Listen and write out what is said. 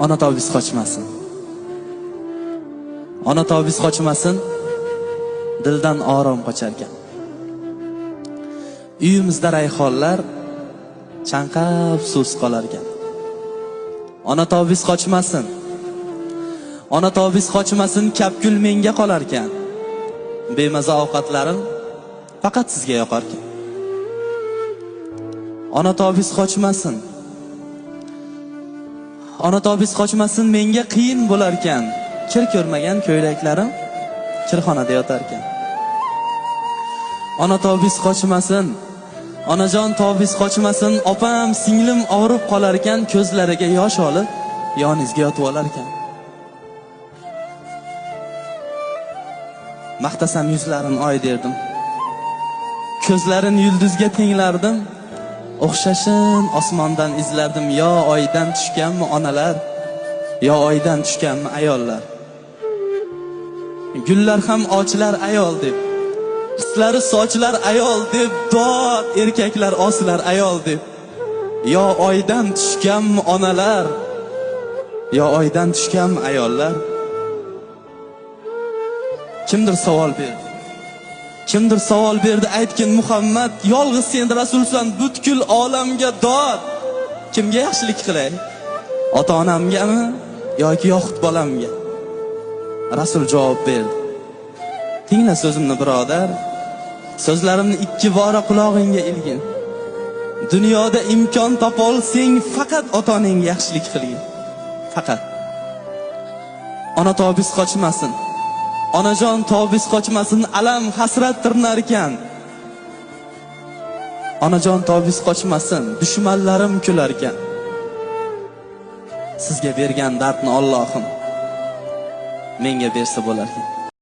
Ona tobis qochmasin. Ona tobis qochmasin, dildan orom qocharkan. Uyimizda rayhonlar chanqab suvsiz qolarkan. Ona tobis qochmasin. Ona tobis qochmasin, kapkul menga qolarkan. Bemaza ovqatlarim faqat sizga yoqarkan. Ona tobis qochmasin. Ona tobis qochmasin, menga qiyin bo'larkan. Kir ko'rmagan ko'ylaklarim kirxonada yotarkan. Ona tobis qochmasin. Onajon tobis qochmasin, opam, singlim og'rib qolarkan, ko'zlariga yosh olib, yoningizga yotib olarkan. Maqtasam yuzlarin oy derdim. Ko'zlarin yulduzga tenglardim. O'xshashin osmondan izlardim. Yo oydan tushganmi onalar, yo oydan tushganmi ayollar. Gullar ham ochlar ayol deb, hislari sochlar ayol deb, dod erkaklar oslar ayol deb. Yo oydan tushganmi onalar, yo oydan tushganmi ayollar. Kimdir savol berdi. Kimdir savol berdi, aytgin Muhammad, yolg'iz sen rasulsan, butkul olamga dod. Kimga yaxshilik qilay? Ota-onamgami yoki yoxud bolamga? Rasul javob berdi. Tingla so'zimni birodar, so'zlarimni ikki bora qulog'ingga ilgin. Dunyoda imkon topolsang, faqat ota-onangga yaxshilik qilgin. Faqat. Ona tobis qochmasin. Onajon tobis qochmasin, alam hasrat tirnarkan. Onajon tobis qochmasin, dushmanlarim kularkan. Sizga bergan dardni Allohim menga bersa bo'larkan.